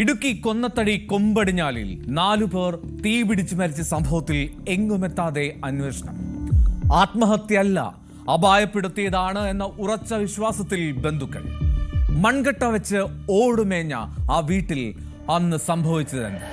ഇടുക്കി കൊന്നത്തടി കൊമ്പടിഞ്ഞാലിൽ 4 പേർ തീപിടിച്ച് മരിച്ച സംഭവത്തിൽ എങ്ങുമെത്താതെ അന്വേഷണം. ആത്മഹത്യയല്ല, അപായപ്പെടുത്തിയതാണ് എന്ന ഉറച്ച വിശ്വാസത്തിൽ ബന്ധുക്കൾ. മൺകട്ട വെച്ച് ഓടുമേഞ്ഞ ആ വീട്ടിൽ അന്ന് സംഭവിച്ചതെന്ന്.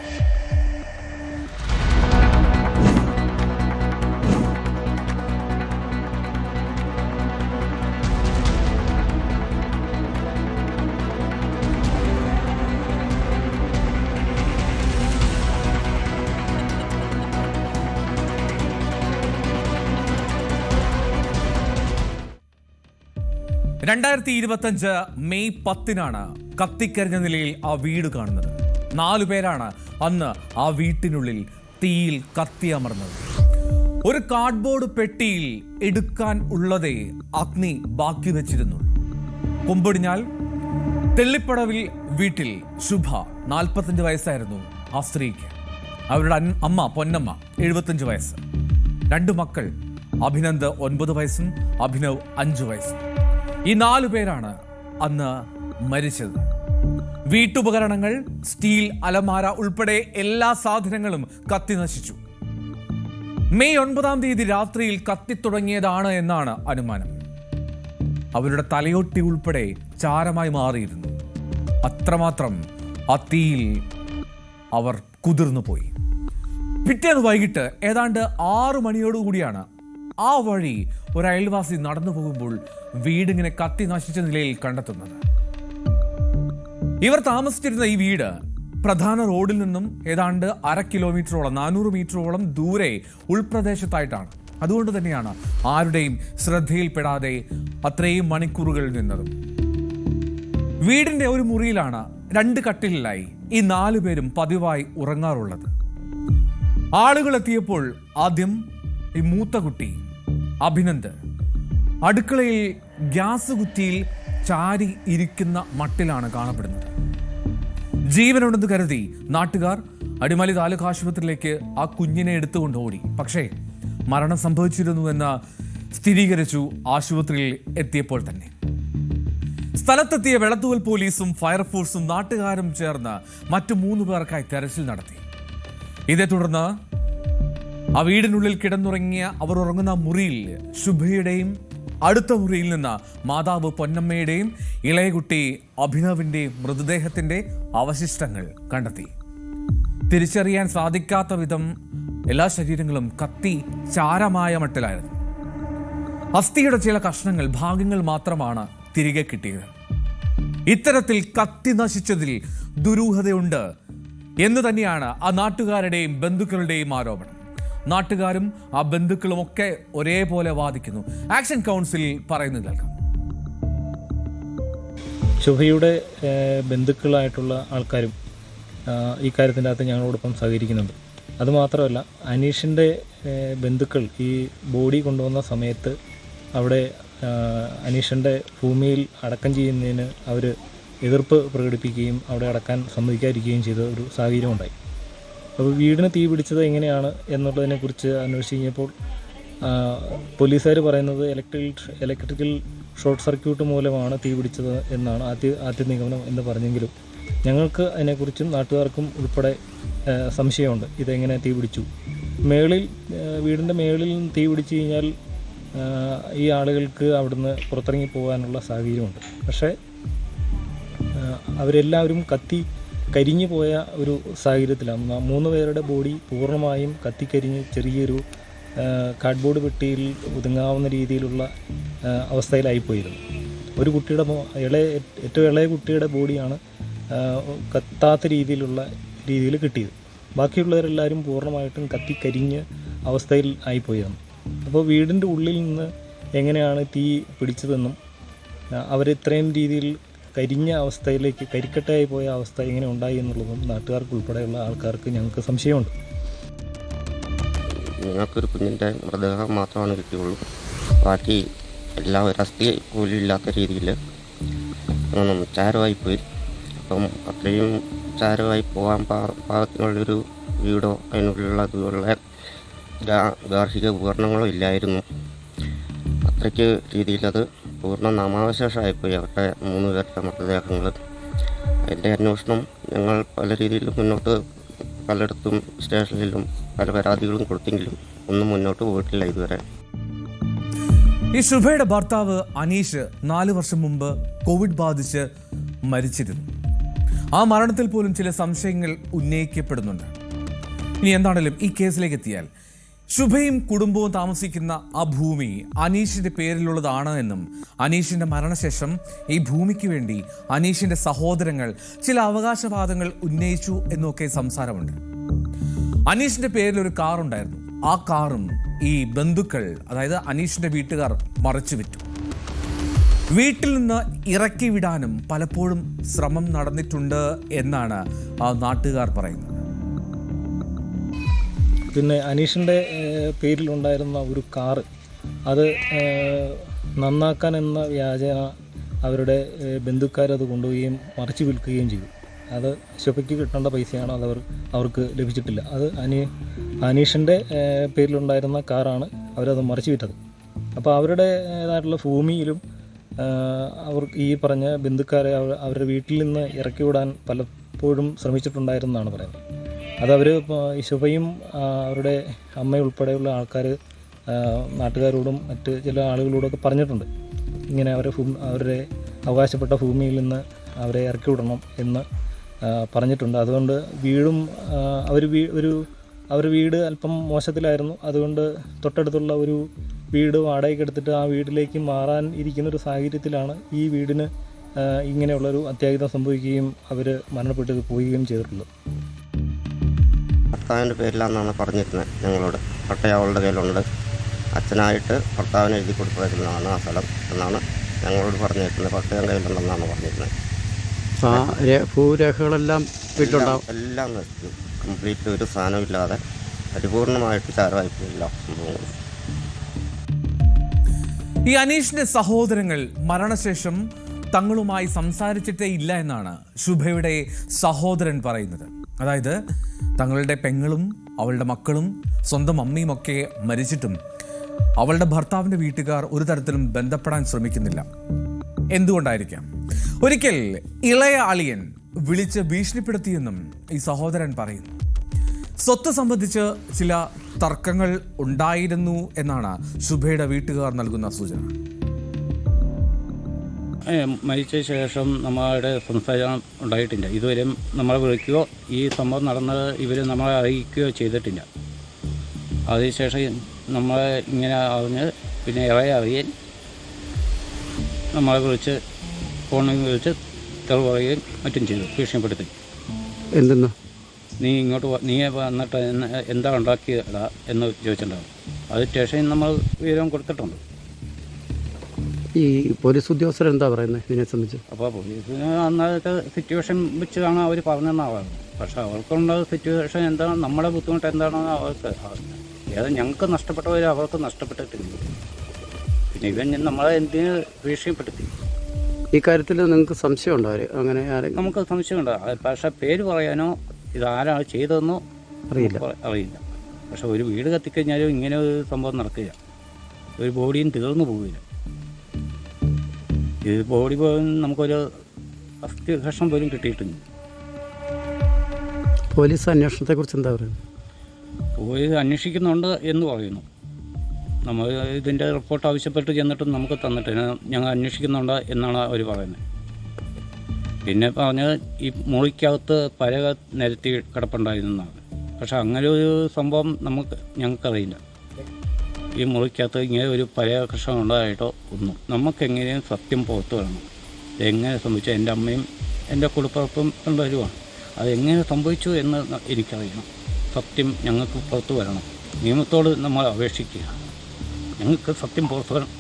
മെയ് 10 കത്തിക്കരിഞ്ഞ നിലയിൽ ആ വീട് കാണുന്നത്. 4 പേരാണ് അന്ന് ആ വീട്ടിനുള്ളിൽ തീയിൽ കത്തിയമർന്നത്. ഒരു കാർഡ്ബോർഡ് പെട്ടിയിൽ എടുക്കാൻ ഉള്ളതേ അഗ്നി ബാക്കി വെച്ചിരുന്നു. കൊമ്പടിഞ്ഞാൽ തെള്ളിപ്പടവിൽ വീട്ടിൽ ശുഭ 45 വയസ്സായിരുന്നു ആ സ്ത്രീക്ക്. അവരുടെ അമ്മ പൊന്നമ്മ 75 വയസ്സ്. 2 മക്കൾ, അഭിനന്ദ് 9 വയസ്സും അഭിനവ് 5 വയസ്സും. ഈ 4 പേരാണ് അന്ന് മരിച്ചത്. വീട്ടുപകരണങ്ങൾ, സ്റ്റീൽ അലമാര ഉൾപ്പെടെ എല്ലാ സാധനങ്ങളും കത്തി നശിച്ചു. മെയ് 9 രാത്രിയിൽ കത്തിത്തുടങ്ങിയതാണ് എന്നാണ് അനുമാനം. അവരുടെ തലയൊട്ടി ഉൾപ്പെടെ ചാരമായി മാറിയിരുന്നു. അത്രമാത്രം ആ തീയിൽ അവർ കുതിർന്നു പോയി. പിറ്റേന്ന് വൈകിട്ട് ഏതാണ്ട് 6 മണിയോടുകൂടിയാണ് ആ വഴി ഒരു അയൽവാസി നടന്നു പോകുമ്പോൾ വീടിങ്ങനെ കത്തി നശിച്ച നിലയിൽ കണ്ടെത്തുന്നത്. ഇവർ താമസിച്ചിരുന്ന ഈ വീട് പ്രധാന റോഡിൽ നിന്നും ഏതാണ്ട് 1/2 കിലോമീറ്ററോളം 400 മീറ്ററോളം ദൂരെ ഉൾപ്രദേശത്തായിട്ടാണ്. അതുകൊണ്ട് തന്നെയാണ് ആരുടെയും ശ്രദ്ധയിൽപ്പെടാതെ അത്രയും മണിക്കൂറുകൾ നിന്നതും. വീടിന്റെ ഒരു മുറിയിലാണ് 2 കട്ടിലിലായി ഈ 4 പേരും പതിവായി ഉറങ്ങാറുള്ളത്. ആളുകൾ എത്തിയപ്പോൾ ആദ്യം ഈ മൂത്ത കുട്ടി അഭിനന്ദ് അടുക്കളയിൽ ഗ്യാസ് കുറ്റിയിൽ ചാരി ഇരിക്കുന്ന മട്ടിലാണ് കാണപ്പെടുന്നത്. ജീവനുണ്ടെന്ന് കരുതി നാട്ടുകാർ അടിമാലി താലൂക്ക് ആശുപത്രിയിലേക്ക് ആ കുഞ്ഞിനെ എടുത്തുകൊണ്ട് ഓടി. പക്ഷേ മരണം സംഭവിച്ചിരുന്നുവെന്ന് സ്ഥിരീകരിച്ചു ആശുപത്രിയിൽ എത്തിയപ്പോൾ തന്നെ. സ്ഥലത്തെത്തിയ വെളത്തൂവൽ പോലീസും ഫയർഫോഴ്സും നാട്ടുകാരും ചേർന്ന് മറ്റു 3 പേർക്കായി തെരച്ചിൽ നടത്തി. ഇതേ തുടർന്ന് ആ വീടിനുള്ളിൽ കിടന്നുറങ്ങിയ അവർ ഉറങ്ങുന്ന മുറിയിൽ ശുഭയുടെയും അടുത്ത മുറിയിൽ നിന്ന് മാതാവ് പൊന്നമ്മയുടെയും ഇളയകുട്ടി അഭിനവിന്റെയും മൃതദേഹത്തിന്റെ അവശിഷ്ടങ്ങൾ കണ്ടെത്തി. തിരിച്ചറിയാൻ സാധിക്കാത്ത വിധം എല്ലാ ശരീരങ്ങളും കത്തി ചാരമായ മട്ടിലായിരുന്നു. അസ്ഥിയുടെ ചില കഷ്ണങ്ങൾ, ഭാഗങ്ങൾ മാത്രമാണ് തിരികെ കിട്ടിയത്. ഇത്തരത്തിൽ കത്തി നശിച്ചതിൽ ദുരൂഹതയുണ്ട് എന്ന് തന്നെയാണ് ആ നാട്ടുകാരുടെയും ബന്ധുക്കളുടെയും ആരോപണം. നാട്ടുകാരും ആ ബന്ധുക്കളും ഒക്കെ ഒരേപോലെ വാദിക്കുന്നു. ആക്ഷൻ കൗൺസിൽ പറയുന്നത് കേൾക്കാം. ശുഭയുടെ ബന്ധുക്കളായിട്ടുള്ള ആൾക്കാരും ഈ കാര്യത്തിൻ്റെ അകത്ത് ഞങ്ങളോടൊപ്പം സഹകരിക്കുന്നുണ്ട്. അതുമാത്രമല്ല, അനീഷിൻ്റെ ബന്ധുക്കൾ ഈ ബോഡി കൊണ്ടുവന്ന സമയത്ത് അവിടെ അനീഷിൻ്റെ ഭൂമിയിൽ അടക്കം ചെയ്യുന്നതിന് അവർ എതിർപ്പ് പ്രകടിപ്പിക്കുകയും അവിടെ അടക്കാൻ സമ്മതിക്കാതിരിക്കുകയും ചെയ്ത ഒരു സാഹചര്യം ഉണ്ടായി. അപ്പോൾ വീടിന് തീ പിടിച്ചത് എങ്ങനെയാണ് എന്നുള്ളതിനെക്കുറിച്ച് അന്വേഷിച്ച് കഴിഞ്ഞപ്പോൾ പോലീസുകാർ പറയുന്നത് ഇലക്ട്രിക്കൽ ഷോർട്ട് സർക്യൂട്ട് മൂലമാണ് തീ പിടിച്ചത് എന്നാണ് ആദ്യ നിഗമനം എന്ന് പറഞ്ഞെങ്കിലും ഞങ്ങൾക്ക് അതിനെക്കുറിച്ചും നാട്ടുകാർക്കും ഉൾപ്പെടെ സംശയമുണ്ട്. ഇതെങ്ങനെ തീ പിടിച്ചു? വീടിൻ്റെ മേളിൽ തീ പിടിച്ചു കഴിഞ്ഞാൽ ഈ ആളുകൾക്ക് അവിടുന്ന് പുറത്തിറങ്ങി പോകാനുള്ള സാഹചര്യമുണ്ട്. പക്ഷേ അവരെല്ലാവരും കരിഞ്ഞു പോയ ഒരു സാഹചര്യത്തിലാണ്. 3 പേരുടെ ബോഡി പൂർണ്ണമായും കത്തിക്കരിഞ്ഞ് ചെറിയൊരു കാർഡ്ബോർഡ് പെട്ടിയിൽ ഒതുങ്ങാവുന്ന രീതിയിലുള്ള അവസ്ഥയിലായിപ്പോയിരുന്നു. ഒരു കുട്ടിയുടെ ഏറ്റവും ഇളയ കുട്ടിയുടെ ബോഡിയാണ് കത്താത്ത രീതിയിൽ കിട്ടിയത്. ബാക്കിയുള്ളവരെല്ലാവരും പൂർണ്ണമായിട്ടും കത്തിക്കരിഞ്ഞ് അവസ്ഥയിൽ ആയിപ്പോയതാണ്. അപ്പോൾ വീടിൻ്റെ ഉള്ളിൽ നിന്ന് എങ്ങനെയാണ് തീ പിടിച്ചതെന്നും അവരിത്രയും രീതിയിൽ കരിഞ്ഞ അവസ്ഥയിലേക്ക് കരിക്കട്ടയായി പോയ അവസ്ഥ എങ്ങനെ ഉണ്ടായി എന്നുള്ളതും നാട്ടുകാർക്ക് ഉൾപ്പെടെയുള്ള ആൾക്കാർക്ക് ഞങ്ങൾക്ക് സംശയമുണ്ട്. ഞങ്ങൾക്കൊരു കുഞ്ഞിൻ്റെ മൃതദേഹം മാത്രമാണ് കിട്ടിയുള്ളൂ. ബാക്കി എല്ലാം ഒരസ്ഥി പോലും ഇല്ലാത്ത രീതിയിൽ ചാരമായിപ്പോയി. അപ്പം അത്രയും ചാരമായി പോകാൻ പാകത്തിനുള്ളൊരു വീടോ അതിനുള്ളിലുള്ള അതുള്ള ഗാർഹിക ഉപകരണങ്ങളോ ഇല്ലായിരുന്നു. അത്രയ്ക്ക് രീതിയിലത് പൂർണ്ണ നാമാവശേഷമായിപ്പോയി അവരുടെ 3 പേരുടെ മൃതദേഹങ്ങൾ. എൻ്റെ അന്വേഷണം ഞങ്ങൾ പല രീതിയിലും മുന്നോട്ട് പലയിടത്തും സ്റ്റേഷനിലും പല പരാതികളും കൊടുത്തെങ്കിലും ഒന്നും മുന്നോട്ട് പോയിട്ടില്ല ഇതുവരെ. ഈ ശുഭയുടെ ഭർത്താവ് അനീഷ് 4 വർഷം മുമ്പ് കോവിഡ് ബാധിച്ച് മരിച്ചിരുന്നു. ആ മരണത്തിൽ പോലും ചില സംശയങ്ങൾ ഉന്നയിക്കപ്പെടുന്നുണ്ട്. ഇനി എന്താണെങ്കിലും ഈ കേസിലേക്ക് എത്തിയാൽ ശുഭയും കുടുംബവും താമസിക്കുന്ന ആ ഭൂമി അനീഷിന്റെ പേരിലുള്ളതാണ് എന്നും അനീഷിന്റെ മരണശേഷം ഈ ഭൂമിക്ക് വേണ്ടി അനീഷിന്റെ സഹോദരങ്ങൾ ചില അവകാശവാദങ്ങൾ ഉന്നയിച്ചു എന്നൊക്കെ സംസാരമുണ്ട്. അനീഷിന്റെ പേരിൽ ഒരു കാർ ഉണ്ടായിരുന്നു. ആ കാറും ഈ ബന്ധുക്കൾ, അതായത് അനീഷിന്റെ വീട്ടുകാർ മറിച്ചു വിറ്റു. വീട്ടിൽ നിന്ന് ഇറക്കി വിടാനും പലപ്പോഴും ശ്രമം നടന്നിട്ടുണ്ട് എന്നാണ് ആ നാട്ടുകാർ പറയുന്നത്. പിന്നെ അനീഷിൻ്റെ പേരിലുണ്ടായിരുന്ന ഒരു കാറ് അത് നന്നാക്കാൻ എന്ന വ്യാജേന അവരുടെ ബന്ധുക്കാരത് കൊണ്ടുപോവുകയും മറിച്ച് വിൽക്കുകയും ചെയ്തു. അത് ശുഭയ്ക്ക് കിട്ടേണ്ട പൈസയാണ് അത് അവർക്ക് ലഭിച്ചിട്ടില്ല. അത് അനീഷിൻ്റെ പേരിലുണ്ടായിരുന്ന കാറാണ് അവരത് മറിച്ച് വിറ്റത്. അപ്പോൾ അവരുടേതായിട്ടുള്ള ഭൂമിയിലും അവർ ഈ പറഞ്ഞ ബന്ധുക്കാരെ അവരുടെ വീട്ടിൽ നിന്ന് ഇറക്കി വിടാൻ പലപ്പോഴും ശ്രമിച്ചിട്ടുണ്ടായിരുന്നെന്നാണ് പറയുന്നത്. അതവർ ശുഭയും അവരുടെ അമ്മയുൾപ്പെടെയുള്ള ആൾക്കാർ നാട്ടുകാരോടും മറ്റ് ചില ആളുകളോടൊക്കെ പറഞ്ഞിട്ടുണ്ട്. ഇങ്ങനെ അവരുടെ അവകാശപ്പെട്ട ഭൂമിയിൽ നിന്ന് അവരെ ഇറക്കി വിടണം എന്ന് പറഞ്ഞിട്ടുണ്ട്. അതുകൊണ്ട് അവരുടെ വീട് അല്പം മോശത്തിലായിരുന്നു. അതുകൊണ്ട് തൊട്ടടുത്തുള്ള ഒരു വീട് വാടകയ്ക്ക് എടുത്തിട്ട് ആ വീട്ടിലേക്ക് മാറാൻ ഇരിക്കുന്നൊരു സാഹചര്യത്തിലാണ് ഈ വീടിന് ഇങ്ങനെയുള്ളൊരു അത്യാഹിതം സംഭവിക്കുകയും അവർ മരണപ്പെട്ട് പോവുകയും ചെയ്തിട്ടുള്ളത്. ഭർത്താവിൻ്റെ പേരിലാണെന്നാണ് പറഞ്ഞിരുന്നത്. ഞങ്ങളോട് പട്ടയം അവളുടെ കയ്യിലുണ്ട്, അച്ഛനായിട്ട് ഭർത്താവിന് എഴുതി കൊടുക്കുന്നതാണ് ആ സ്ഥലം എന്നാണ് ഞങ്ങളോട് പറഞ്ഞിരിക്കുന്നത്. പട്ടയം കയ്യിലുണ്ടെന്നാണ് പറഞ്ഞിരുന്നത്. ഭൂരേഖകളെല്ലാം വീട്ടിലുണ്ടാവും. എല്ലാം നശിച്ചു. കംപ്ലീറ്റ് ഒരു സാധനമില്ലാതെ പരിപൂർണമായിട്ട് ചാരവായിപ്പോയില്ല സംഭവങ്ങൾ. ഈ അനീഷിന്റെ സഹോദരങ്ങൾ മരണശേഷം തങ്ങളുമായി സംസാരിച്ചിട്ടേ ഇല്ല എന്നാണ് ശുഭയുടെ സഹോദരൻ പറയുന്നത്. അതായത് തങ്ങളുടെ പെങ്ങളും അവളുടെ മക്കളും സ്വന്തം അമ്മയും ഒക്കെ മരിച്ചിട്ടും അവളുടെ ഭർത്താവിൻ്റെ വീട്ടുകാർ ഒരു തരത്തിലും ബന്ധപ്പെടാൻ ശ്രമിക്കുന്നില്ല. എന്തുകൊണ്ടായിരിക്കാം? ഒരിക്കൽ ഇളയ അളിയൻ വിളിച്ച് ഭീഷണിപ്പെടുത്തിയെന്നും ഈ സഹോദരൻ പറയുന്നു. സ്വത്ത് സംബന്ധിച്ച് ചില തർക്കങ്ങൾ ഉണ്ടായിരുന്നു എന്നാണ് ശുഭയുടെ വീട്ടുകാർ നൽകുന്ന സൂചന. മരിച്ച ശേഷം നമ്മളുടെ സംസാരം ഉണ്ടായിട്ടില്ല. ഇതുവരെ നമ്മളെ വിളിക്കുകയോ ഈ സംഭവം നടന്നത് ഇവർ നമ്മളെ അറിയിക്കുകയോ ചെയ്തിട്ടില്ല. അതിനുശേഷം നമ്മളെ ഇങ്ങനെ അറിഞ്ഞ് പിന്നെ ഇളയ അറിയാൻ നമ്മളെ വിളിച്ച് ഫോണിൽ വിളിച്ച് തെളിവ് പറയുകയും മറ്റും ചെയ്തു, ഭീഷണിപ്പെടുത്തി. എന്തെന്ന് നീ വന്നിട്ട് എന്താ ഉണ്ടാക്കിയതാ എന്ന് ചോദിച്ചിട്ടുണ്ടാകും. അത് സ്റ്റേഷനിൽ നമ്മൾ വിവരം കൊടുത്തിട്ടുണ്ട്. ഈ പോലീസ് ഉദ്യോഗസ്ഥർ എന്താ പറയുന്നത് ഇതിനെ സംബന്ധിച്ച്? അപ്പോൾ പോലീസിന് അന്നത്തെ സിറ്റുവേഷൻ വെച്ചാണ് അവർ പറഞ്ഞതെന്നാണ് പറയുന്നത്. പക്ഷേ അവർക്കുള്ള സിറ്റുവേഷൻ എന്താണ്, നമ്മുടെ ബുദ്ധിമുട്ട് എന്താണെന്ന് അവർക്ക് ഞങ്ങൾക്ക് നഷ്ടപ്പെട്ടവർ അവർക്ക് നഷ്ടപ്പെട്ടിട്ടില്ല. പിന്നെ ഇവൻ നമ്മളെ എന്തിന് ഭീഷണിപ്പെടുത്തി? ഈ കാര്യത്തിൽ നിങ്ങൾക്ക് സംശയമുണ്ടോ? അങ്ങനെ നമുക്ക് സംശയമുണ്ട്. പക്ഷേ പേര് പറയാനോ ഇതാരാണ് ചെയ്തതെന്നോ അറിയില്ല. പക്ഷെ ഒരു വീട് കത്തിക്കഴിഞ്ഞാലും ഇങ്ങനെ ഒരു സംഭവം നടക്കില്ല. ഒരു ബോഡിയും തീർന്നു പോവില്ല. ഇത് ബോഡി പോലും നമുക്കൊരു അസ്ഥി കഷ്ണം പോലും കിട്ടിയിട്ടില്ല. പോലീസ് അന്വേഷണത്തെക്കുറിച്ച് എന്താ പറയുന്നത്? പോലീസ് അന്വേഷിക്കുന്നുണ്ട് എന്ന് പറയുന്നു. നമ്മൾ ഇതിൻ്റെ റിപ്പോർട്ട് ആവശ്യപ്പെട്ട് ചെന്നിട്ടും നമുക്ക് തന്നിട്ടില്ല. ഞങ്ങൾ അന്വേഷിക്കുന്നുണ്ട് എന്നാണ് അവർ പറയുന്നത്. പിന്നെ പറഞ്ഞത് ഈ മുറിക്കകത്ത് പലക നിരത്തി കിടപ്പുണ്ടായിരുന്നതാണ്. പക്ഷെ അങ്ങനെ ഒരു സംഭവം ഞങ്ങൾക്കറിയില്ല. ഈ മുറിക്കകത്ത് ഇങ്ങനെ ഒരു പഴയ കൃഷ്ണം ഉണ്ടായിട്ടോ ഒന്നും. നമുക്കെങ്ങനെയും സത്യം പുറത്തു വരണം. ഇതെങ്ങനെ സംഭവിച്ചു? എൻ്റെ അമ്മയും എൻ്റെ കുടുംബപ്പുറപ്പും ഉള്ളവരുമാണ്. അതെങ്ങനെ സംഭവിച്ചു എന്ന് എനിക്കറിയണം. സത്യം ഞങ്ങൾക്ക് പുറത്തു വരണം. നിയമത്തോട് നമ്മൾ അപേക്ഷിക്കുക. ഞങ്ങൾക്ക് സത്യം പുറത്തു വരണം.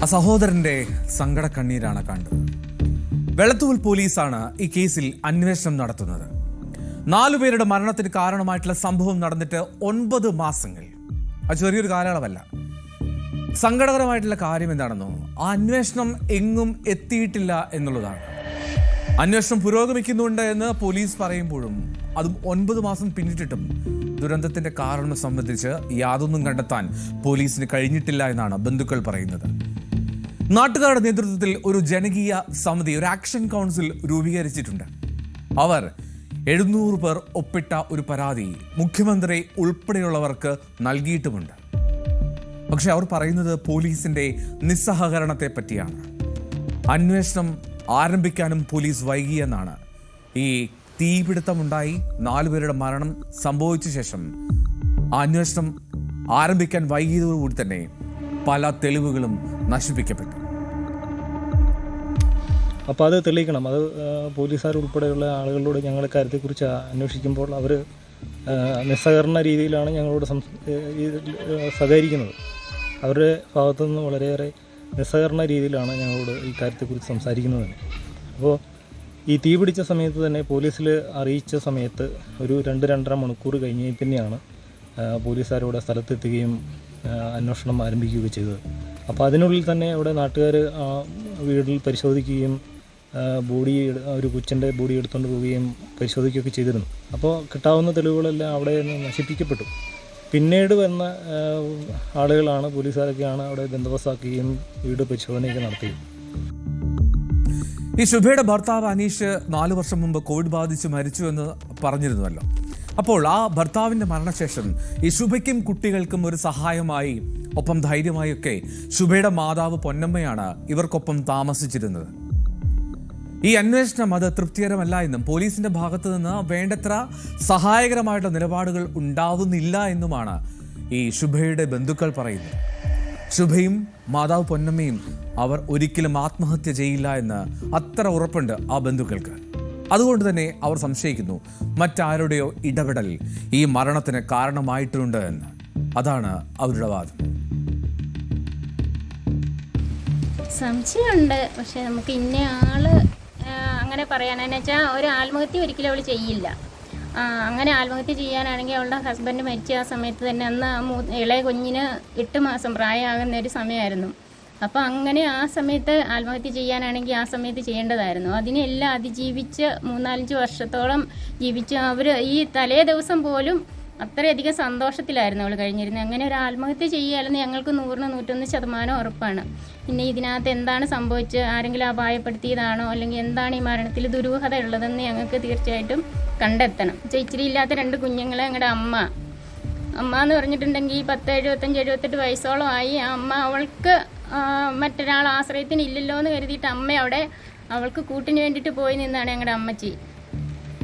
ആ സഹോദരന്റെ സങ്കട കണ്ണീരാണ് കണ്ടത്. വെളത്തൂൽ പോലീസാണ് ഈ കേസിൽ അന്വേഷണം നടത്തുന്നത്. 4 പേരുടെ മരണത്തിന് കാരണമായിട്ടുള്ള സംഭവം നടന്നിട്ട് 9 മാസങ്ങൾ. അത് ചെറിയൊരു കാലയളവല്ല. സങ്കടകരമായിട്ടുള്ള കാര്യം എന്താണെന്നോ, ആ അന്വേഷണം എങ്ങും എത്തിയിട്ടില്ല എന്നുള്ളതാണ്. അന്വേഷണം പുരോഗമിക്കുന്നുണ്ട് എന്ന് പോലീസ് പറയുമ്പോഴും അതും 9 മാസം പിന്നിട്ടിട്ടും ദുരന്തത്തിന്റെ കാരണം സംബന്ധിച്ച് യാതൊന്നും കണ്ടെത്താൻ പോലീസിന് കഴിഞ്ഞിട്ടില്ല എന്നാണ് ബന്ധുക്കൾ പറയുന്നത്. നാട്ടുകാരുടെ നേതൃത്വത്തിൽ ഒരു ജനകീയ സമിതി, ഒരു ആക്ഷൻ കൗൺസിൽ രൂപീകരിച്ചിട്ടുണ്ട്. അവർ 700 പേർ ഒപ്പിട്ട ഒരു പരാതി മുഖ്യമന്ത്രി ഉൾപ്പെടെയുള്ളവർക്ക് നൽകിയിട്ടുമുണ്ട്. പക്ഷെ അവർ പറയുന്നത് പോലീസിന്റെ നിസ്സഹകരണത്തെ പറ്റിയാണ്. അന്വേഷണം ആരംഭിക്കാനും പോലീസ് വൈകിയെന്നാണ്. ഈ തീപിടുത്തമുണ്ടായി 4 പേരുടെ മരണം സംഭവിച്ച ശേഷം അന്വേഷണം ആരംഭിക്കാൻ വൈകിയതോടുകൂടി തന്നെ പല തെളിവുകളും നശിപ്പിക്കപ്പെട്ടു. അപ്പോൾ അത് തെളിയിക്കണം. അത് പോലീസുകാർ ഉൾപ്പെടെയുള്ള ആളുകളോട് ഞങ്ങൾ കാര്യത്തെക്കുറിച്ച് അന്വേഷിക്കുമ്പോൾ അവർ നിസ്സഹകരണ രീതിയിലാണ് ഞങ്ങളോട് സഹകരിക്കുന്നത്. അവരുടെ ഭാഗത്തുനിന്ന് വളരെയേറെ നിസ്സഹകരണ രീതിയിലാണ് ഞങ്ങളോട് ഈ കാര്യത്തെക്കുറിച്ച് സംസാരിക്കുന്നത് തന്നെ. അപ്പോൾ ഈ തീ പിടിച്ച സമയത്ത് തന്നെ പോലീസിൽ അറിയിച്ച സമയത്ത് ഒരു 2-2.5 മണിക്കൂർ കഴിഞ്ഞ് പിന്നെയാണ് പോലീസുകാരവിടെ സ്ഥലത്തെത്തുകയും അന്വേഷണം ആരംഭിക്കുകയും ചെയ്തത്. അപ്പോൾ അതിനുള്ളിൽ തന്നെ അവിടെ നാട്ടുകാർ വീട്ടിൽ പരിശോധിക്കുകയും ബോഡി, ഒരു കൊച്ചിൻ്റെ ബോഡി എടുത്തുകൊണ്ട് പോവുകയും പരിശോധിക്കുകയൊക്കെ ചെയ്തിരുന്നു. അപ്പോൾ കിട്ടാവുന്ന തെളിവുകളെല്ലാം അവിടെ നിന്ന് നശിപ്പിക്കപ്പെട്ടു. പിന്നീട് വന്ന ആളുകളാണ്, പോലീസുകാരൊക്കെയാണ് അവിടെ ബന്ദോബസ്താക്കുകയും വീട് പരിശോധനയൊക്കെ നടത്തുകയും. ഈ ശുഭയുടെ ഭർത്താവ് അനീഷ് 4 വർഷം മുമ്പ് കോവിഡ് ബാധിച്ച് മരിച്ചു എന്ന് പറഞ്ഞിരുന്നുവല്ലോ. അപ്പോൾ ആ ഭർത്താവിൻ്റെ മരണശേഷം ഈ ശുഭയ്ക്കും കുട്ടികൾക്കും ഒരു സഹായമായി, ഒപ്പം ധൈര്യമായൊക്കെ ശുഭയുടെ മാതാവ് പൊന്നമ്മയാണ് ഇവർക്കൊപ്പം താമസിച്ചിരുന്നത്. ഈ അന്വേഷണം അത് തൃപ്തികരമല്ല എന്നും പോലീസിന്റെ ഭാഗത്ത് നിന്ന് വേണ്ടത്ര സഹായകരമായിട്ടുള്ള നിലപാടുകൾ ഉണ്ടാവുന്നില്ല എന്നുമാണ് ഈ ശുഭയുടെ ബന്ധുക്കൾ പറയുന്നത്. ശുഭയും മാതാവ് പൊന്നമ്മയും അവർ ഒരിക്കലും ആത്മഹത്യ ചെയ്യില്ല എന്ന് അത്ര ഉറപ്പുണ്ട് ആ ബന്ധുക്കൾക്ക്. അതുകൊണ്ട് തന്നെ അവർ സംശയിക്കുന്നു മറ്റാരുടെയോ ഇടപെടൽ ഈ മരണത്തിന് കാരണമായിട്ടുണ്ട് എന്ന്. അതാണ് അവരുടെ വാദം. സംശയമുണ്ട്, പക്ഷെ നമുക്ക് ഇന്ന ആള് അങ്ങനെ പറയാനെന്ന് വെച്ചാൽ ഒരു ആത്മഹത്യ ഒരിക്കലും അവൾ ചെയ്യില്ല. അങ്ങനെ ആത്മഹത്യ ചെയ്യാനാണെങ്കിൽ അവളുടെ ഹസ്ബൻഡ് മരിച്ച ആ സമയത്ത് തന്നെ, അന്ന് ഇളയ കുഞ്ഞിന് 8 മാസം പ്രായമാകുന്ന ഒരു സമയമായിരുന്നു. അപ്പോൾ അങ്ങനെ ആ സമയത്ത് ആത്മഹത്യ ചെയ്യാനാണെങ്കിൽ ആ സമയത്ത് ചെയ്യേണ്ടതായിരുന്നു. അതിനെല്ലാം അതിജീവിച്ച് 3-4 വർഷത്തോളം ജീവിച്ച് അവർ ഈ തലേ ദിവസം പോലും അത്രയധികം സന്തോഷത്തിലായിരുന്നു അവൾ കഴിഞ്ഞിരുന്നത്. അങ്ങനെ ഒരു ആത്മഹത്യ ചെയ്യാമെന്ന് ഞങ്ങൾക്ക് 100-101% ഉറപ്പാണ്. പിന്നെ ഇതിനകത്ത് എന്താണ് സംഭവിച്ചത്, ആരെങ്കിലും അപായപ്പെടുത്തിയതാണോ അല്ലെങ്കിൽ എന്താണ് ഈ മരണത്തിൽ ദുരൂഹത ഉള്ളതെന്ന് ഞങ്ങൾക്ക് തീർച്ചയായിട്ടും കണ്ടെത്തണം. ഇച്ചിരി ഇല്ലാത്ത 2 കുഞ്ഞുങ്ങളെ ഞങ്ങളുടെ അമ്മ എന്ന് പറഞ്ഞിട്ടുണ്ടെങ്കിൽ 10, 75, 78 വയസ്സോളം ആയി. ആ അമ്മ അവൾക്ക് മറ്റൊരാൾ ആശ്രയത്തിന് ഇല്ലല്ലോ എന്ന് കരുതിയിട്ട് അമ്മ അവിടെ അവൾക്ക് കൂട്ടിന് വേണ്ടിയിട്ട് പോയി നിന്നാണ് ഞങ്ങളുടെ അമ്മച്ചി.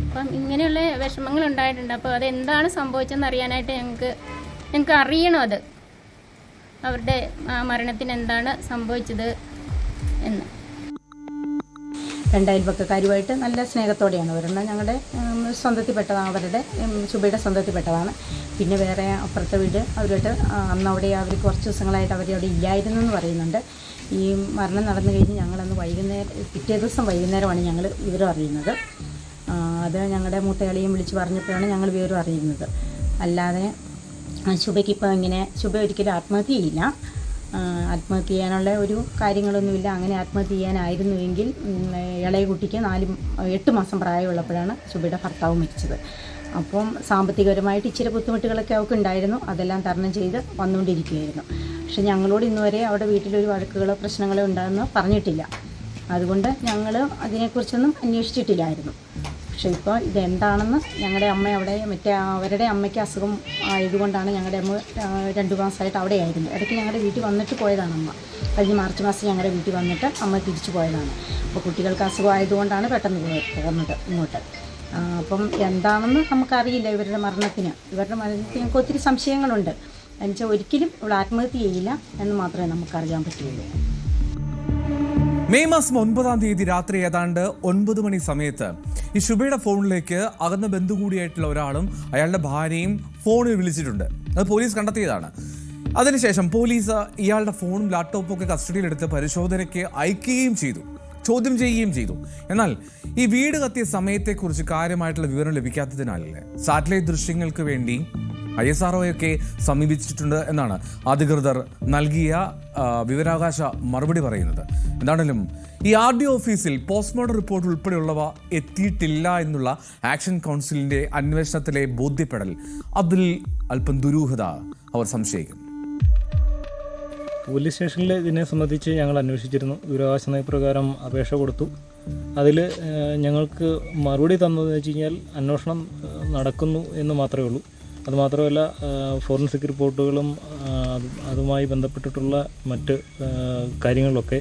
അപ്പം ഇങ്ങനെയുള്ള വിഷമങ്ങൾ ഉണ്ടായിട്ടുണ്ട്. അപ്പോൾ അതെന്താണ് സംഭവിച്ചതെന്ന് അറിയാനായിട്ട് ഞങ്ങൾക്ക് അറിയണം, അത് അവരുടെ മരണത്തിന് എന്താണ് സംഭവിച്ചത് എന്ന്. 2 അയൽപക്കക്കാരുമായിട്ട് നല്ല സ്നേഹത്തോടെയാണ് ഒരെണ്ണം ഞങ്ങളുടെ സ്വന്തത്തിൽപ്പെട്ടതാണ്, അവരുടെ ശുഭയുടെ സ്വന്തത്തിൽപ്പെട്ടതാണ്. പിന്നെ വേറെ അപ്പുറത്തെ വീട് അവരോട്ട് അന്നവിടെ അവർ കുറച്ച് ദിവസങ്ങളായിട്ട് അവരവിടെ ഇല്ലായിരുന്നു എന്ന് പറയുന്നുണ്ട്. ഈ മരണം നടന്നു കഴിഞ്ഞ് ഞങ്ങളന്ന് പിറ്റേ ദിവസം വൈകുന്നേരമാണ് ഞങ്ങൾ വിവരം അറിയുന്നത്. അത് ഞങ്ങളുടെ മൂത്തയാളിയും വിളിച്ച് പറഞ്ഞപ്പോഴാണ് ഞങ്ങൾ വിവരം അറിയുന്നത്. അല്ലാതെ ശുഭയ്ക്ക് ഇപ്പോൾ ശുഭ ഒരിക്കലും ആത്മഹത്യ ചെയ്യില്ല, ആത്മഹത്യ ചെയ്യാനുള്ള ഒരു കാര്യങ്ങളൊന്നുമില്ല. അങ്ങനെ ആത്മഹത്യ ചെയ്യാനായിരുന്നുവെങ്കിൽ ഇളയ കുട്ടിക്ക് 8 മാസം പ്രായമുള്ളപ്പോഴാണ് ശുഭയുടെ ഭർത്താവ് മരിച്ചത്. അപ്പം സാമ്പത്തികപരമായിട്ട് ഇച്ചിരി ബുദ്ധിമുട്ടുകളൊക്കെ അവർക്ക് ഉണ്ടായിരുന്നു. അതെല്ലാം തരണം ചെയ്ത് വന്നുകൊണ്ടിരിക്കുകയായിരുന്നു. പക്ഷെ ഞങ്ങളോട് ഇന്നുവരെ അവിടെ വീട്ടിലൊരു വഴക്കുകളോ പ്രശ്നങ്ങളോ ഉണ്ടാകുന്ന പറഞ്ഞിട്ടില്ല. അതുകൊണ്ട് ഞങ്ങൾ അതിനെക്കുറിച്ചൊന്നും അന്വേഷിച്ചിട്ടില്ലായിരുന്നു. പക്ഷേ ഇപ്പോൾ ഇതെന്താണെന്ന് ഞങ്ങളുടെ അമ്മ അവിടെ അവരുടെ അമ്മയ്ക്ക് അസുഖം ആയതുകൊണ്ടാണ് ഞങ്ങളുടെ അമ്മ 2 മാസമായിട്ട് അവിടെ ആയിരുന്നു. ഇടയ്ക്ക് ഞങ്ങളുടെ വീട്ടിൽ വന്നിട്ട് പോയതാണ് അമ്മ. കഴിഞ്ഞ മാർച്ച് മാസം ഞങ്ങളുടെ വീട്ടിൽ വന്നിട്ട് അമ്മ തിരിച്ചു പോയതാണ്. അപ്പോൾ കുട്ടികൾക്ക് അസുഖം ആയതുകൊണ്ടാണ് പെട്ടെന്ന് പോകുന്നത് ഇങ്ങോട്ട്. അപ്പം എന്താണെന്ന് നമുക്കറിയില്ല. ഇവരുടെ മരണത്തിന് ഞങ്ങൾക്ക് ഒത്തിരി സംശയങ്ങളുണ്ട്. എന്നുവെച്ചാൽ ഒരിക്കലും ഇവിടെ ആത്മഹത്യ ചെയ്യില്ല എന്ന് മാത്രമേ നമുക്കറിയാൻ പറ്റുള്ളൂ. മെയ് മാസം 9-ാം തീയതി രാത്രി ഏതാണ്ട് 9 മണി സമയത്ത് ഈ ശുഭയുടെ ഫോണിലേക്ക് അകന്ന ബന്ധു കൂടിയായിട്ടുള്ള ഒരാളും അയാളുടെ ഭാര്യയും ഫോണിൽ വിളിച്ചിട്ടുണ്ട്. അത് പോലീസ് കണ്ടെത്തിയതാണ്. അതിനുശേഷം പോലീസ് ഇയാളുടെ ഫോണും ലാപ്ടോപ്പും ഒക്കെ കസ്റ്റഡിയിലെടുത്ത് പരിശോധനയ്ക്ക് അയക്കുകയും ചെയ്തു, ചോദ്യം ചെയ്യുകയും ചെയ്തു. എന്നാൽ ഈ വീട് കത്തിയ സമയത്തെക്കുറിച്ച് കാര്യമായിട്ടുള്ള വിവരം ലഭിക്കാത്തതിനാൽ സാറ്റലൈറ്റ് ദൃശ്യങ്ങൾക്ക് വേണ്ടി ISROയൊക്കെ സമീപിച്ചിട്ടുണ്ട് എന്നാണ് അധികൃതർ നൽകിയ വിവരാവകാശ മറുപടി പറയുന്നത്. എന്താണെങ്കിലും ഈ RDO ഓഫീസിൽ പോസ്റ്റ്മോർട്ടം റിപ്പോർട്ട് ഉൾപ്പെടെയുള്ളവ എത്തിയിട്ടില്ല എന്നുള്ള ആക്ഷൻ കൗൺസിലിന്റെ അന്വേഷണത്തിലെ ബോധ്യപ്പെടൽ അതിൽ അല്പം ദുരൂഹത അവർ സംശയിക്കുന്നു. പോലീസ് സ്റ്റേഷനിൽ ഇതിനെ സംബന്ധിച്ച് ഞങ്ങൾ അന്വേഷിച്ചിരുന്നു. വിവരാവകാശ നയപ്രകാരം അപേക്ഷ കൊടുത്തു. അതിൽ ഞങ്ങൾക്ക് മറുപടി തന്നതെന്ന് വെച്ച് കഴിഞ്ഞാൽ അന്വേഷണം നടക്കുന്നു എന്ന് മാത്രമേ ഉള്ളൂ. അതുമാത്രമല്ല, ഫോറൻസിക് റിപ്പോർട്ടുകളും അതുമായി ബന്ധപ്പെട്ടിട്ടുള്ള മറ്റ് കാര്യങ്ങളിലൊക്കെ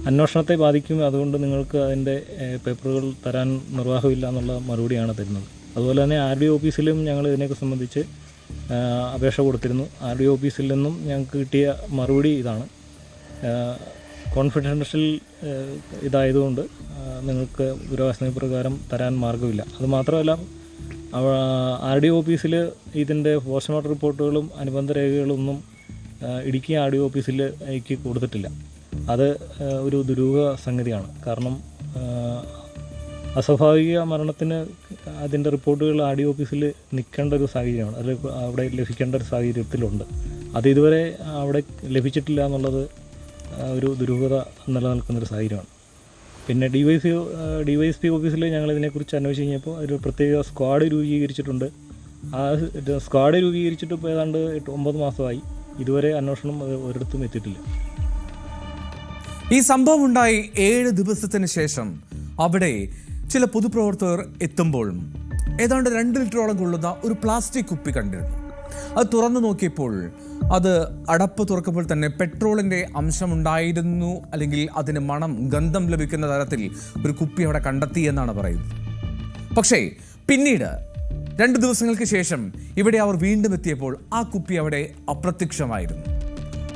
അന്വേഷണത്തെ ബാധിക്കും, അതുകൊണ്ട് നിങ്ങൾക്ക് അതിൻ്റെ പേപ്പറുകൾ തരാൻ നിർവാഹമില്ല എന്നുള്ള മറുപടിയാണ് തരുന്നത്. അതുപോലെ തന്നെ RDO ഓഫീസിലും ഞങ്ങൾ ഇതിനെയൊക്കെ സംബന്ധിച്ച് അപേക്ഷ കൊടുത്തിരുന്നു. RDO ഓഫീസിൽ നിന്നും ഞങ്ങൾക്ക് കിട്ടിയ മറുപടി ഇതാണ്: കോൺഫിഡൻഷ്യൽ ഇതായതുകൊണ്ട് നിങ്ങൾക്ക് വിവരാവകാശ നയപ്രകാരം തരാൻ മാർഗ്ഗമില്ല. അതുമാത്രമല്ല, RDO ഓഫീസിൽ ഇതിൻ്റെ പോസ്റ്റ്മോർട്ടം റിപ്പോർട്ടുകളും അനുബന്ധ രേഖകളൊന്നും ഇടുക്കി RDO ഓഫീസിലേക്ക് കൊടുത്തിട്ടില്ല. അത് ഒരു ദുരൂഹ സംഗതിയാണ്. കാരണം അസ്വാഭാവിക മരണത്തിന് അതിൻ്റെ റിപ്പോർട്ടുകൾ RDO ഓഫീസിൽ നിൽക്കേണ്ട ഒരു സാഹചര്യമാണ്, അത് അവിടെ ലഭിക്കേണ്ട ഒരു സാഹചര്യത്തിലുണ്ട്. അത് ഇതുവരെ അവിടെ ലഭിച്ചിട്ടില്ല എന്നുള്ളത് ഒരു ദുരൂഹത നിലനിൽക്കുന്നൊരു സാഹചര്യമാണ്. പിന്നെ DYSP ഓഫീസിൽ ഞങ്ങളിതിനെക്കുറിച്ച് അന്വേഷിച്ച് കഴിഞ്ഞപ്പോൾ ഒരു പ്രത്യേക സ്ക്വാഡ് രൂപീകരിച്ചിട്ടുണ്ട്. ആ സ്ക്വാഡ് രൂപീകരിച്ചിട്ട് ഇപ്പോൾ ഏതാണ്ട് 8-9 മാസമായി. ഇതുവരെ അന്വേഷണം ഒരിടത്തും എത്തിയിട്ടില്ല. ഈ സംഭവം ഉണ്ടായി 7 ദിവസത്തിന് ശേഷം അവിടെ ചില പൊതുപ്രവർത്തകർ എത്തുമ്പോഴും ഏതാണ്ട് 2 ലിറ്ററോളം കൊള്ളുന്ന ഒരു പ്ലാസ്റ്റിക് കുപ്പി കണ്ടിരുന്നു. അത് തുറന്നു നോക്കിയപ്പോൾ അത് അടപ്പ് തുറക്കുമ്പോൾ തന്നെ പെട്രോളിൻ്റെ അംശമുണ്ടായിരുന്നു, അല്ലെങ്കിൽ അതിന് ഗന്ധം ലഭിക്കുന്ന തരത്തിൽ ഒരു കുപ്പി അവിടെ കണ്ടെത്തി എന്നാണ് പറയുന്നത്. പക്ഷേ പിന്നീട് 2 ദിവസങ്ങൾക്ക് ശേഷം ഇവിടെ അവർ വീണ്ടും എത്തിയപ്പോൾ ആ കുപ്പി അവിടെ അപ്രത്യക്ഷമായിരുന്നു.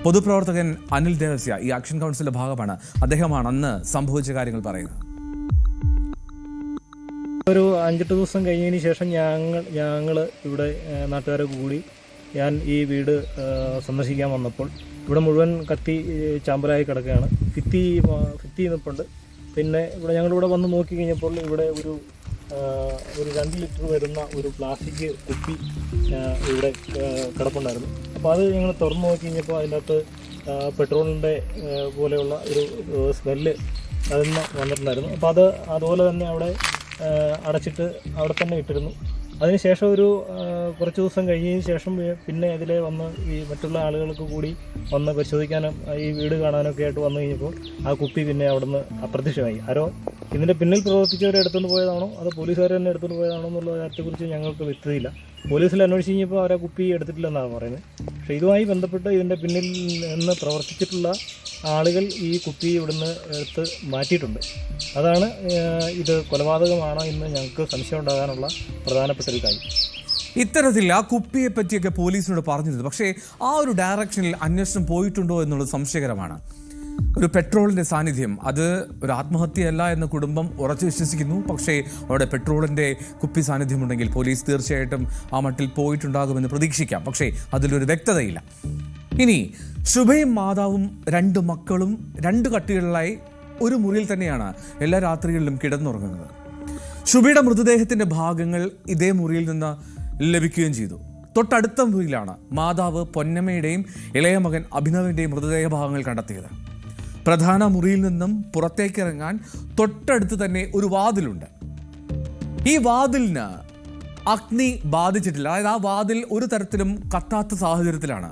പൊതുപ്രവർത്തകൻ അനിൽ ദേവസ്യ ഈ ആക്ഷൻ കൗൺസിലിന്റെ ഭാഗമാണ്. അദ്ദേഹമാണ് അന്ന് സംഭവിച്ച കാര്യങ്ങൾ പറയുന്നത്. ഒരു 5-8 ദിവസം കഴിഞ്ഞതിന് ശേഷം ഞങ്ങൾ ഇവിടെ നാട്ടുകാരെ കൂടി ഞാൻ ഈ വീട് സന്ദർശിക്കാൻ വന്നപ്പോൾ ഇവിടെ മുഴുവൻ കത്തി ചാമ്പലായി കിടക്കുകയാണ്. ഭിത്തി നിൽപ്പുണ്ട്. പിന്നെ ഞങ്ങളിവിടെ വന്ന് നോക്കി കഴിഞ്ഞപ്പോൾ ഇവിടെ ഒരു 2 ലിറ്റർ വരുന്ന ഒരു പ്ലാസ്റ്റിക് കുപ്പി ഇവിടെ കിടപ്പുണ്ടായിരുന്നു. അപ്പോൾ അത് ഞങ്ങൾ തുറന്നു നോക്കി കഴിഞ്ഞപ്പോൾ അതിനകത്ത് പെട്രോളിൻ്റെ പോലെയുള്ള ഒരു സ്മെല്ല് അതിൽ നിന്ന് വന്നിട്ടുണ്ടായിരുന്നു. അപ്പോൾ അത് അതുപോലെ തന്നെ അവിടെ അടച്ചിട്ട് അവിടെ തന്നെ ഇട്ടിരുന്നു. അതിനുശേഷം ഒരു കുറച്ച് ദിവസം കഴിഞ്ഞതിന് ശേഷം പിന്നെ ഇതിലെ വന്ന് ഈ മറ്റുള്ള ആളുകൾക്ക് കൂടി വന്ന് പരിശോധിക്കാനും ഈ വീട് കാണാനൊക്കെ ആയിട്ട് വന്നു കഴിഞ്ഞപ്പോൾ ആ കുപ്പി പിന്നെ അവിടെ നിന്ന് അപ്രത്യക്ഷമായി. ആരോ ഇതിൻ്റെ പിന്നിൽ പ്രവർത്തിച്ചവരെ എടുത്തുകൊണ്ട് പോയതാണോ അതോ പോലീസുകാർ തന്നെ എടുത്തുകൊണ്ട് പോയതാണോ എന്നുള്ള കാര്യത്തെക്കുറിച്ച് ഞങ്ങൾക്ക് വ്യക്തതയില്ല. പോലീസിൽ അന്വേഷിച്ച് കഴിഞ്ഞപ്പോൾ അവരെ കുപ്പി എടുത്തിട്ടില്ലെന്നാണ് പറയുന്നത്. പക്ഷേ ഇതുമായി ബന്ധപ്പെട്ട് ഇതിൻ്റെ പിന്നിൽ നിന്ന് പ്രവർത്തിച്ചിട്ടുള്ള ആളുകൾ ഈ കുപ്പി ഇവിടുന്ന് എടുത്ത് മാറ്റിയിട്ടുണ്ട്. അതാണ് ഇത് കൊലപാതകമാണോ എന്ന് ഞങ്ങൾക്ക് സംശയം ഉണ്ടാകാനുള്ള പ്രധാനപ്പെട്ട ഒരു കാര്യം. ഇത്തരത്തിൽ ആ കുപ്പിയെ പറ്റിയൊക്കെ പോലീസിനോട് പറഞ്ഞിരുന്നു. പക്ഷേ ആ ഒരു ഡയറക്ഷനിൽ അന്വേഷണം പോയിട്ടുണ്ടോ എന്നുള്ളത് സംശയകരമാണ്. ഒരു പെട്രോളിൻ്റെ സാന്നിധ്യം അത് ഒരു ആത്മഹത്യയല്ല എന്ന് കുടുംബം ഉറച്ചു വിശ്വസിക്കുന്നു. പക്ഷേ അവിടെ പെട്രോളിൻ്റെ കുപ്പി സാന്നിധ്യമുണ്ടെങ്കിൽ പോലീസ് തീർച്ചയായിട്ടും ആ മട്ടിൽ പോയിട്ടുണ്ടാകുമെന്ന് പ്രതീക്ഷിക്കാം. പക്ഷേ അതിലൊരു വ്യക്തതയില്ല. ഇനി ശുഭയും മാതാവും 2 മക്കളും 2 കട്ടികളിലായി ഒരു മുറിയിൽ തന്നെയാണ് എല്ലാ രാത്രികളിലും കിടന്നുറങ്ങുന്നത്. ശുഭയുടെ മൃതദേഹത്തിൻ്റെ ഭാഗങ്ങൾ ഇതേ മുറിയിൽ നിന്ന് ലഭിക്കുകയും ചെയ്തു. തൊട്ടടുത്ത മുറിയിലാണ് മാതാവ് പൊന്നമ്മയുടെയും ഇളയ മകൻ അഭിനവിൻ്റെയും മൃതദേഹ ഭാഗങ്ങൾ കണ്ടെത്തിയത്. പ്രധാന മുറിയിൽ നിന്നും പുറത്തേക്കിറങ്ങാൻ തൊട്ടടുത്ത് തന്നെ ഒരു വാതിലുണ്ട്. ഈ വാതിലിന് അഗ്നി ബാധിച്ചിട്ടില്ല. അതായത് ആ വാതിൽ ഒരു തരത്തിലും കത്താത്ത സാഹചര്യത്തിലാണ്.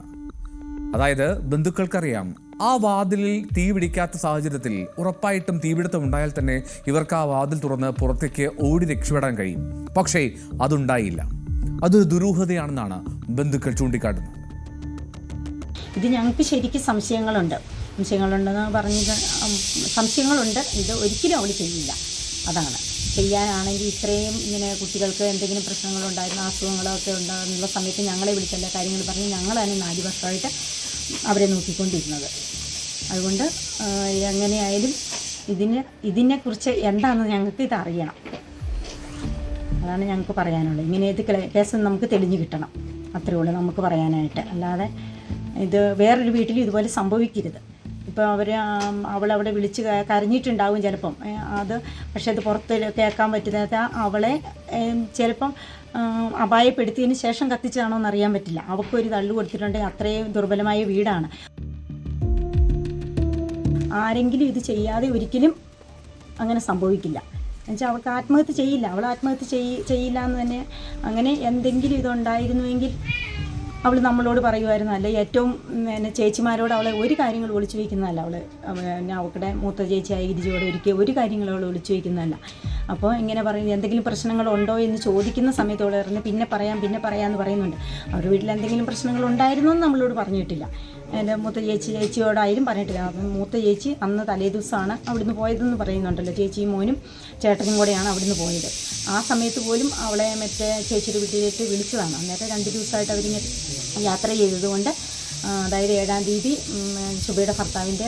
അതായത് ബന്ധുക്കൾക്കറിയാം ആ വാതിലിൽ തീ പിടിക്കാത്ത സാഹചര്യത്തിൽ ഉറപ്പായിട്ടും തീപിടുത്തം ഉണ്ടായാൽ തന്നെ ഇവർക്ക് ആ വാതിൽ തുറന്ന് പുറത്തേക്ക് ഓടി രക്ഷപ്പെടാൻ കഴിയും. പക്ഷേ അതുണ്ടായില്ല. അതൊരു ദുരൂഹതയാണെന്നാണ് ബന്ധുക്കൾ ചൂണ്ടിക്കാട്ടുന്നത്. ഇത് ഞങ്ങൾക്ക് ശരിക്കും സംശയങ്ങളുണ്ടെന്ന് പറഞ്ഞത് സംശയങ്ങളുണ്ട്. ഇത് ഒരിക്കലും അവൾ ചെയ്യില്ല. അതാണ് ചെയ്യാനാണെങ്കിൽ ഇത്രയും ഇങ്ങനെ കുട്ടികൾക്ക് എന്തെങ്കിലും പ്രശ്നങ്ങളുണ്ടായിരുന്ന അസുഖങ്ങളൊക്കെ ഉണ്ടാകുന്ന സമയത്ത് ഞങ്ങളെ വിളിച്ചല്ല കാര്യങ്ങൾ പറഞ്ഞ് ഞങ്ങളാണ് 4 വർഷമായിട്ട് അവരെ നോക്കിക്കൊണ്ടിരുന്നത്. അതുകൊണ്ട് എങ്ങനെയായാലും ഇതിനെക്കുറിച്ച് എന്താണെന്ന് ഞങ്ങൾക്ക് ഇത് അറിയണം. അതാണ് ഞങ്ങൾക്ക് പറയാനുള്ളത്. ഇങ്ങനെ ഇത് കേസ് നമുക്ക് തെളിഞ്ഞു കിട്ടണം. അത്രയേ ഉള്ളൂ നമുക്ക് പറയാനായിട്ട്. അല്ലാതെ ഇത് വേറൊരു വീട്ടിലും ഇതുപോലെ സംഭവിക്കരുത്. ഇപ്പോൾ അവളവിടെ വിളിച്ച് കരഞ്ഞിട്ടുണ്ടാവും ചിലപ്പം. അത് പക്ഷേ അത് പുറത്ത് കേൾക്കാൻ പറ്റുന്നത് അവളെ ചിലപ്പം അപായപ്പെടുത്തിയതിന് ശേഷം കത്തിച്ചതാണോ എന്നറിയാൻ പറ്റില്ല. അവൾക്കൊരു തള്ളു കൊടുത്തിട്ടുണ്ടെങ്കിൽ അത്രയും ദുർബലമായ വീടാണ്. ആരെങ്കിലും ഇത് ചെയ്യാതെ ഒരിക്കലും അങ്ങനെ സംഭവിക്കില്ല. എന്നുവെച്ചാൽ അവൾക്ക് ആത്മഹത്യ ചെയ്യില്ല. അവൾ ആത്മഹത്യ ചെയ്യില്ല എന്ന് തന്നെ. അങ്ങനെ എന്തെങ്കിലും ഇതുണ്ടായിരുന്നുവെങ്കിൽ അവൾ നമ്മളോട് പറയുമായിരുന്നു, അല്ല ഏറ്റവും പിന്നെ ചേച്ചിമാരോട് അവളെ ഒരു കാര്യങ്ങൾ ഒളിച്ചു വയ്ക്കുന്നതല്ല. അവളുടെ മൂത്ത ചേച്ചിയായ ഗിരിജയോട് ഒരു കാര്യങ്ങളും അവൾ ഒളിച്ചു വയ്ക്കുന്നതല്ല. അപ്പോൾ ഇങ്ങനെ പറയുന്നത് എന്തെങ്കിലും പ്രശ്നങ്ങളുണ്ടോ എന്ന് ചോദിക്കുന്ന സമയത്ത് അവൾ പറഞ്ഞ് പിന്നെ പറയാമെന്ന് പറയുന്നുണ്ട്. അവരുടെ വീട്ടിൽ എന്തെങ്കിലും പ്രശ്നങ്ങളുണ്ടായിരുന്നോ എന്ന് നമ്മളോട് പറഞ്ഞിട്ടില്ല. എൻ്റെ മൂത്ത ചേച്ചിയോടായാലും പറഞ്ഞിട്ടില്ല. അപ്പം മൂത്ത ചേച്ചി അന്ന് തലേദിവസമാണ് അവിടുന്ന് പോയതെന്ന് പറയുന്നുണ്ടല്ലോ. ചേച്ചിയും മോനും ചേട്ടനും കൂടെയാണ് അവിടുന്ന് പോയത്. ആ സമയത്ത് പോലും അവളെ മറ്റേ ചേച്ചിയുടെ വീട്ടിലേക്ക് വിളിച്ചതാണ്. അന്നേരം 2 ദിവസമായിട്ട് അവരിങ്ങനെ യാത്ര ചെയ്തതുകൊണ്ട്, അതായത് 7-ാം തീയതി ശുഭയുടെ ഭർത്താവിൻ്റെ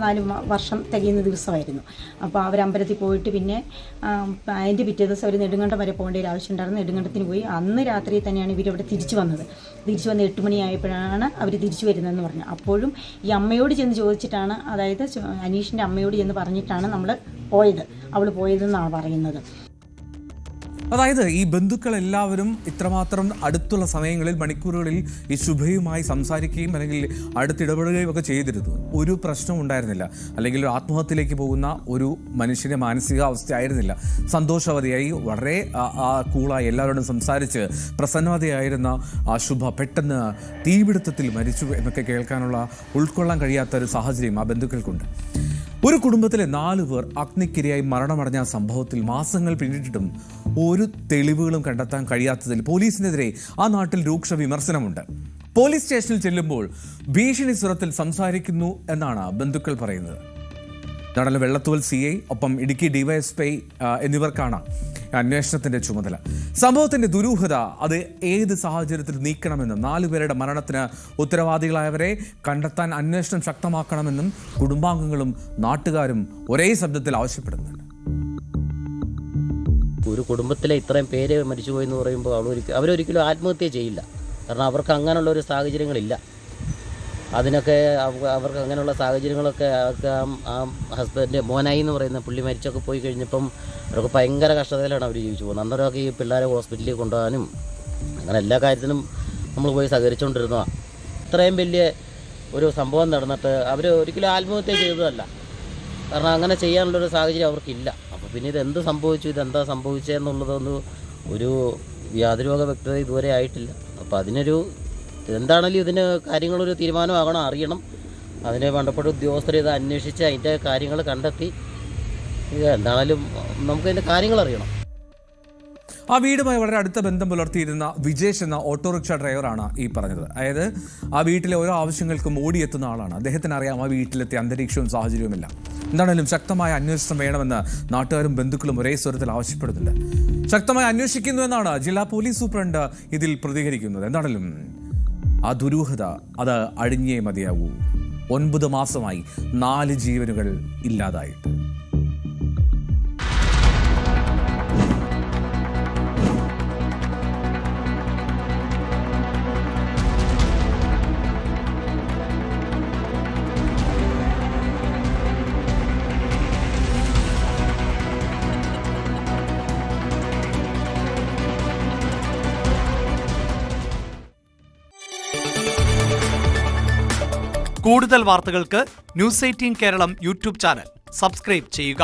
4 വർഷം തികയുന്ന ദിവസമായിരുന്നു. അപ്പോൾ അവർ അമ്പലത്തിൽ പോയിട്ട് പിന്നെ അതിൻ്റെ പിറ്റേ ദിവസം അവർ നെടുങ്കണ്ടം വരെ പോകേണ്ട ഒരു ആവശ്യം ഉണ്ടായിരുന്നു. നെടുങ്കണ്ടത്തിന് പോയി. അന്ന് രാത്രി തന്നെയാണ് ഇവരവിടെ തിരിച്ചു വന്നത്. തിരിച്ചു വന്ന് 8 മണിയായപ്പോഴാണ് അവർ തിരിച്ചു വരുന്നതെന്ന് പറഞ്ഞു. അപ്പോഴും ഈ അമ്മയോട് ചെന്ന് ചോദിച്ചിട്ടാണ്, അതായത് അനീഷിൻ്റെ അമ്മയോട് ചെന്ന് പറഞ്ഞിട്ടാണ് അവൾ പോയതെന്നാണ് പറയുന്നത്. അതായത് ഈ ബന്ധുക്കളെല്ലാവരും ഇത്രമാത്രം അടുത്തുള്ള സമയങ്ങളിൽ മണിക്കൂറുകളിൽ ഈ ശുഭയുമായി സംസാരിക്കുകയും അല്ലെങ്കിൽ അടുത്തിടപെടുകയും ഒക്കെ ചെയ്തിരുന്നു. ഒരു പ്രശ്നവും ഉണ്ടായിരുന്നില്ല. അല്ലെങ്കിൽ ഒരു ആത്മഹത്യയിലേക്ക് പോകുന്ന ഒരു മനുഷ്യൻ്റെ മാനസികാവസ്ഥയായിരുന്നില്ല. സന്തോഷവതിയായി വളരെ കൂളായി എല്ലാവരോടും സംസാരിച്ച് പ്രസന്നവതയായിരുന്ന ശുഭ പെട്ടെന്ന് തീപിടുത്തത്തിൽ മരിച്ചു എന്നൊക്കെ കേൾക്കാനുള്ള ഉൾക്കൊള്ളാൻ കഴിയാത്ത ഒരു സാഹചര്യം ആ ബന്ധുക്കൾക്കുണ്ട്. ഒരു കുടുംബത്തിലെ 4 പേർ അഗ്നിക്കിരയായി മരണമടഞ്ഞ സംഭവത്തിൽ മാസങ്ങൾ പിന്നിട്ടിട്ടും ഒരു തെളിവുകളും കണ്ടെത്താൻ കഴിയാത്തതിൽ പോലീസിനെതിരെ ആ നാട്ടിൽ രൂക്ഷ വിമർശനമുണ്ട്. പോലീസ് സ്റ്റേഷനിൽ ചെല്ലുമ്പോൾ ഭീഷണി സ്വരത്തിൽ സംസാരിക്കുന്നു എന്നാണ് ബന്ധുക്കൾ പറയുന്നത്. നടന്ന വെള്ളത്തൂവൽ CI ഒപ്പം ഇടുക്കി DYSP എന്നിവർക്കാണ് അന്വേഷണത്തിന്റെ ചുമതല. സംഭവത്തിന്റെ ദുരൂഹത അത് ഏത് സാഹചര്യത്തിൽ നീക്കണമെന്നും 4 പേരുടെ മരണത്തിന് ഉത്തരവാദികളായവരെ കണ്ടെത്താൻ അന്വേഷണം ശക്തമാക്കണമെന്നും കുടുംബാംഗങ്ങളും നാട്ടുകാരും ഒരേ ശബ്ദത്തിൽ ആവശ്യപ്പെടുന്നുണ്ട്. ഒരു കുടുംബത്തിലെ ഇത്രയും പേര് മരിച്ചുപോയി എന്ന് പറയുമ്പോൾ അവരൊരിക്കലും ആത്മഹത്യ ചെയ്യില്ല. കാരണം അവർക്ക് അങ്ങനെയുള്ള ഒരു സാഹചര്യങ്ങളില്ല. അതിനൊക്കെ അവർക്ക് അങ്ങനെയുള്ള സാഹചര്യങ്ങളൊക്കെ ആ ഹസ്ബൻഡ് മോനായി എന്ന് പറയുന്ന പുള്ളി മരിച്ചൊക്കെ പോയി കഴിഞ്ഞപ്പം അവർക്ക് ഭയങ്കര കഷ്ടതയിലാണ് അവർ ജീവിച്ചു പോകുന്നത്. അന്നേരമൊക്കെ ഈ പിള്ളേരെ ഹോസ്പിറ്റലിൽ കൊണ്ടുപോകാനും അങ്ങനെ എല്ലാ കാര്യത്തിനും നമ്മൾ പോയി സഹകരിച്ചുകൊണ്ടിരുന്നതാണ്. ഇത്രയും വലിയ ഒരു സംഭവം നടന്നിട്ട് അവർ ഒരിക്കലും ആത്മഹത്യ ചെയ്തതല്ല. കാരണം അങ്ങനെ ചെയ്യാനുള്ളൊരു സാഹചര്യം അവർക്കില്ല. അപ്പോൾ പിന്നെ ഇതെന്ത് സംഭവിച്ചു, ഇതെന്താ സംഭവിച്ചതെന്നുള്ളതൊന്നും ഒരു വ്യാധിരോഗ വ്യക്തത ഇതുവരെ ആയിട്ടില്ല. അപ്പോൾ അതിനൊരു എന്താണെങ്കിലും ഇതിന് കാര്യങ്ങളൊരു തീരുമാനമാകണം, അറിയണം. അതിനെ ബന്ധപ്പെട്ട ഉദ്യോഗസ്ഥർ ഇത് അന്വേഷിച്ച് അതിൻ്റെ കാര്യങ്ങൾ കണ്ടെത്തി എന്താണെങ്കിലും നമുക്കതിൻ്റെ കാര്യങ്ങൾ അറിയണം. ആ വീടുമായി വളരെ അടുത്ത ബന്ധം പുലർത്തിയിരുന്ന വിജേഷ് എന്ന ഓട്ടോറിക്ഷ ഡ്രൈവറാണ് ഈ പറഞ്ഞത്. അതായത് ആ വീട്ടിലെ ഓരോ ആവശ്യങ്ങൾക്കും ഓടിയെത്തുന്ന ആളാണ്. അദ്ദേഹത്തിന് അറിയാം ആ വീട്ടിലെത്തിയ അന്തരീക്ഷവും സാഹചര്യവുമില്ല. എന്താണെങ്കിലും ശക്തമായ അന്വേഷണം വേണമെന്ന് നാട്ടുകാരും ബന്ധുക്കളും ഒരേ സ്വരത്തിൽ ആവശ്യപ്പെടുന്നുണ്ട്. ശക്തമായി അന്വേഷിക്കുന്നു എന്നാണ് ജില്ലാ പോലീസ് സൂപ്രണ്ട് ഇതിൽ പ്രതികരിക്കുന്നത്. എന്താണെങ്കിലും ആ ദുരൂഹത അത് അഴിഞ്ഞേ മതിയാവൂ. 9 മാസമായി 4 ജീവനുകൾ ഇല്ലാതായിട്ട്. കൂടുതൽ വാർത്തകൾക്ക് News 18 Keralam YouTube channel subscribe ചെയ്യുക.